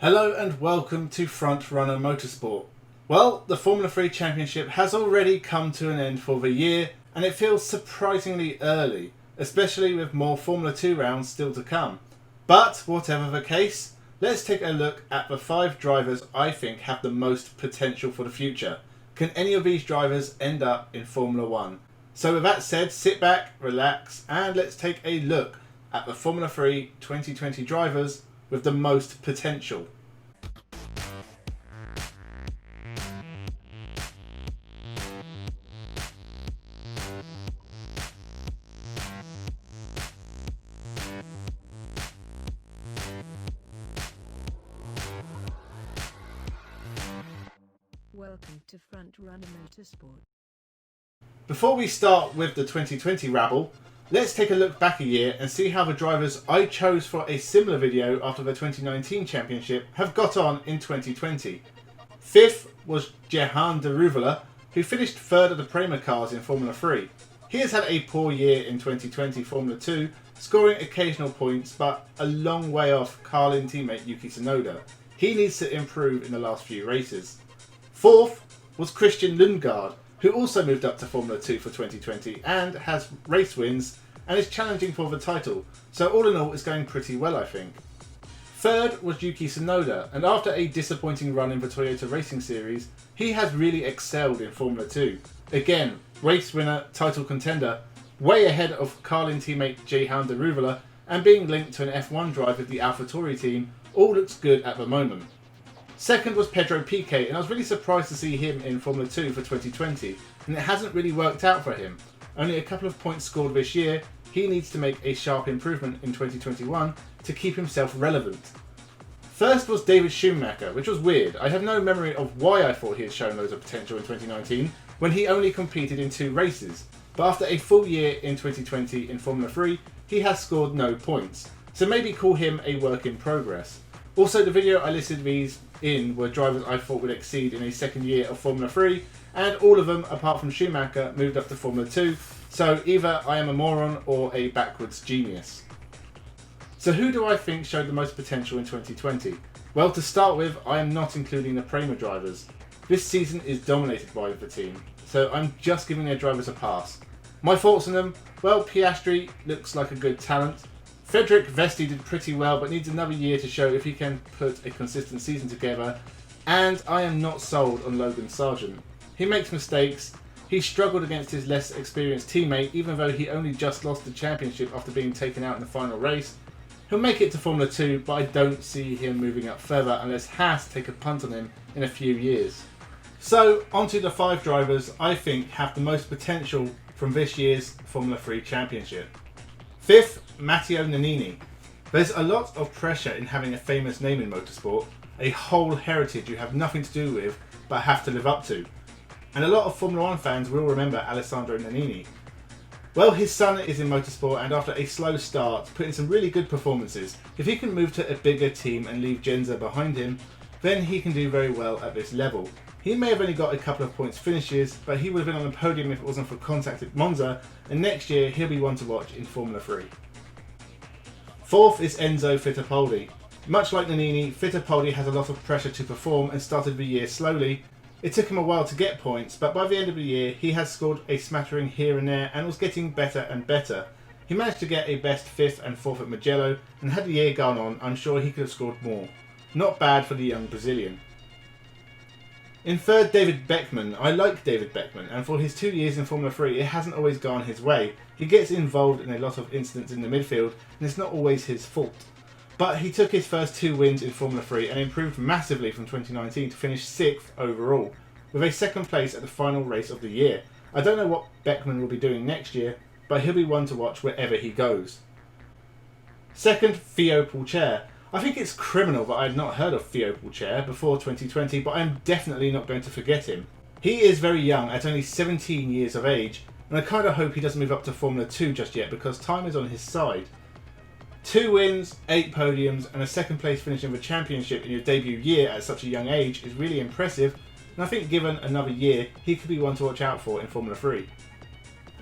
Hello and welcome to Frontrunner Motorsport. Well, the Formula 3 Championship has already come to an end for the year, and it feels surprisingly early, especially with more Formula 2 rounds still to come. But whatever the case, let's take a look at the 5 drivers I think have the most potential for the future. Can any of these drivers end up in Formula 1? So with that said, sit back, relax, and let's take a look at the Formula 3 2020 drivers with the most potential. Welcome to Frontrunner Motorsport. Before we start with the 2020 rabble, let's take a look back a year and see how the drivers I chose for a similar video after the 2019 championship have got on in 2020. Fifth was Jehan Deruvala, who finished third of the prema cars in Formula 3. He has had a poor year in 2020 Formula 2, scoring occasional points but a long way off Carlin teammate Yuki Tsunoda. He needs to improve in the last few races. Fourth was Lingard, who also moved up to Formula 2 for 2020 and has race wins and is challenging for the title, so all in all it's going pretty well I think. Third was Yuki Tsunoda, and after a disappointing run in the Toyota Racing Series, he has really excelled in Formula 2. Again, race winner, title contender, way ahead of Carlin teammate Jehan Deruvala, and being linked to an F1 drive with the AlphaTauri team, all looks good at the moment. Second was Pedro Pk, and I was really surprised to see him in Formula 2 for 2020, and it hasn't really worked out for him. Only a couple of points scored this year. He needs to make a sharp improvement in 2021 to keep himself relevant. First was David Schumacher, which was weird. I have no memory of why I thought he had shown loads of potential in 2019 when he only competed in 2 races, but after a full year in 2020 in Formula 3, he has scored no points, so maybe call him a work in progress. Also, the video I listed these in were drivers I thought would exceed in a second year of Formula 3, and all of them, apart from Schumacher, moved up to Formula 2, so either I am a moron or a backwards genius. So who do I think showed the most potential in 2020? Well, to start with, I am not including the prema drivers. This season is dominated by the team, so I'm just giving their drivers a pass. My thoughts on them? Well, Piastri looks like a good talent. Frederick Vesti did pretty well, but needs another year to show if he can put a consistent season together. And I am not sold on Logan Sargent. He makes mistakes. He struggled against his less experienced teammate, even though he only just lost the championship after being taken out in the final race. He'll make it to Formula 2, but I don't see him moving up further unless Haas take a punt on him in a few years. So, onto the 5 drivers I think have the most potential from this year's Formula 3 championship. Fifth, Matteo Nanini. There's a lot of pressure in having a famous name in motorsport, a whole heritage you have nothing to do with but have to live up to. And a lot of Formula 1 fans will remember Alessandro Nanini. Well, his son is in motorsport, and after a slow start, put in some really good performances. If he can move to a bigger team and leave Genza behind him, then he can do very well at this level. He may have only got a couple of points finishes, but he would have been on the podium if it wasn't for contact at Monza, and next year he'll be one to watch in Formula 3. Fourth is Enzo Fittipaldi. Much like Nanini, Fittipaldi has a lot of pressure to perform and started the year slowly. It took him a while to get points, but by the end of the year he has scored a smattering here and there and was getting better and better. He managed to get a best 5th and 4th at Mugello, and had the year gone on, I'm sure he could have scored more. Not bad for the young Brazilian. In third, David Beckman. I like David Beckman, and for his 2 years in Formula 3 it hasn't always gone his way. He gets involved in a lot of incidents in the midfield, and it's not always his fault. But he took his first 2 wins in Formula 3 and improved massively from 2019 to finish 6th overall, with a 2nd place at the final race of the year. I don't know what Beckman will be doing next year, but he'll be one to watch wherever he goes. Second, Theo Pk. I think it's criminal that I had not heard of Theo Pk before 2020, but I'm definitely not going to forget him. He is very young, at only 17 years of age, and I kind of hope he doesn't move up to Formula 2 just yet because time is on his side. 2 wins, 8 podiums, and a 2nd place finish in the championship in your debut year at such a young age is really impressive, and I think given another year, he could be one to watch out for in Formula 3.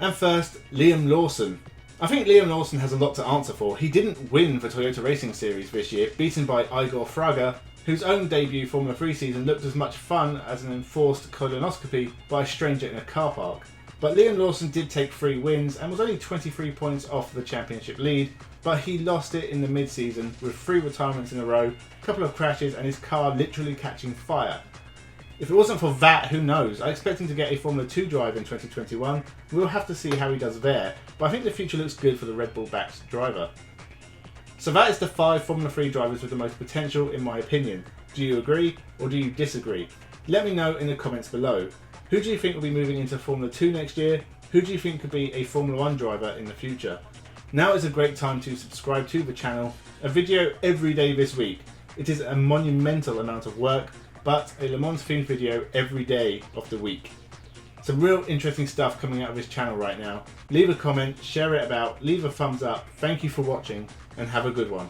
And first, Liam Lawson. I think Liam Lawson has a lot to answer for. He didn't win the Toyota Racing Series this year, beaten by Igor Fraga, whose own debut Formula 3 season looked as much fun as an enforced colonoscopy by a stranger in a car park. But Liam Lawson did take 3 wins and was only 23 points off the championship lead, but he lost it in the mid-season with 3 retirements in a row, a couple of crashes and his car literally catching fire. If it wasn't for that, who knows? I expect him to get a Formula 2 drive in 2021. We'll have to see how he does there, but I think the future looks good for the Red Bull-backed driver. So that is the 5 Formula 3 drivers with the most potential in my opinion. Do you agree or do you disagree? Let me know in the comments below. Who do you think will be moving into Formula 2 next year? Who do you think could be a Formula 1 driver in the future? Now is a great time to subscribe to the channel. A video every day this week. It is a monumental amount of work, but a Le Mans themed video every day of the week. Some real interesting stuff coming out of this channel right now. Leave a comment, share it about, leave a thumbs up. Thank you for watching and have a good one.